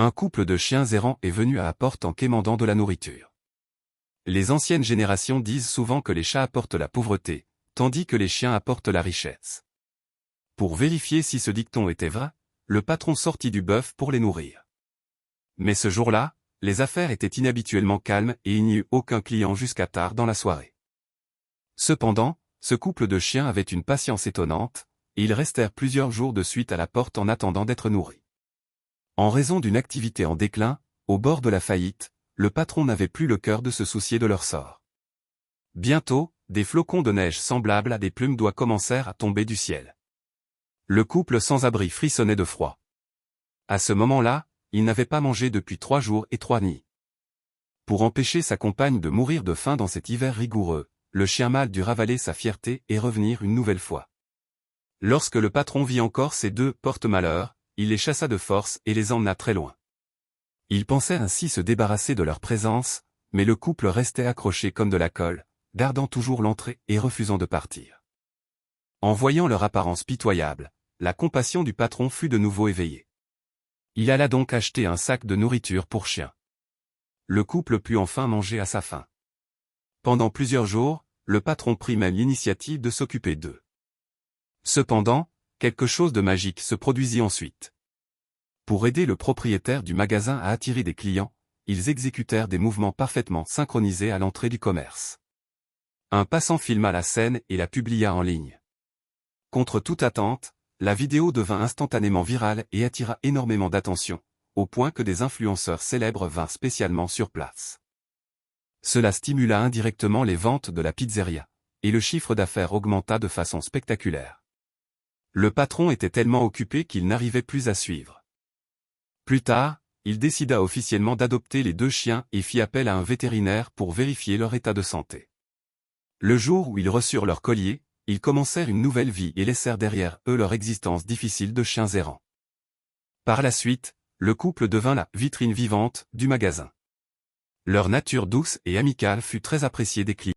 Un couple de chiens errants est venu à la porte en quémandant de la nourriture. Les anciennes générations disent souvent que les chats apportent la pauvreté, tandis que les chiens apportent la richesse. Pour vérifier si ce dicton était vrai, le patron sortit du bœuf pour les nourrir. Mais ce jour-là, les affaires étaient inhabituellement calmes et il n'y eut aucun client jusqu'à tard dans la soirée. Cependant, ce couple de chiens avait une patience étonnante, et ils restèrent plusieurs jours de suite à la porte en attendant d'être nourris. En raison d'une activité en déclin, au bord de la faillite, le patron n'avait plus le cœur de se soucier de leur sort. Bientôt, des flocons de neige semblables à des plumes d'oies commencèrent à tomber du ciel. Le couple sans abri frissonnait de froid. À ce moment-là, il n'avait pas mangé depuis 3 jours et 3 nuits. Pour empêcher sa compagne de mourir de faim dans cet hiver rigoureux, le chien mâle dut ravaler sa fierté et revenir une nouvelle fois. Lorsque le patron vit encore ces deux porte-malheurs, il les chassa de force et les emmena très loin. Ils pensèrent ainsi se débarrasser de leur présence, mais le couple restait accroché comme de la colle, gardant toujours l'entrée et refusant de partir. En voyant leur apparence pitoyable, la compassion du patron fut de nouveau éveillée. Il alla donc acheter un sac de nourriture pour chiens. Le couple put enfin manger à sa faim. Pendant plusieurs jours, le patron prit même l'initiative de s'occuper d'eux. Cependant, quelque chose de magique se produisit ensuite. Pour aider le propriétaire du magasin à attirer des clients, ils exécutèrent des mouvements parfaitement synchronisés à l'entrée du commerce. Un passant filma la scène et la publia en ligne. Contre toute attente, la vidéo devint instantanément virale et attira énormément d'attention, au point que des influenceurs célèbres vinrent spécialement sur place. Cela stimula indirectement les ventes de la pizzeria, et le chiffre d'affaires augmenta de façon spectaculaire. Le patron était tellement occupé qu'il n'arrivait plus à suivre. Plus tard, il décida officiellement d'adopter les 2 chiens et fit appel à un vétérinaire pour vérifier leur état de santé. Le jour où ils reçurent leur collier, ils commencèrent une nouvelle vie et laissèrent derrière eux leur existence difficile de chiens errants. Par la suite, le couple devint la vitrine vivante du magasin. Leur nature douce et amicale fut très appréciée des clients.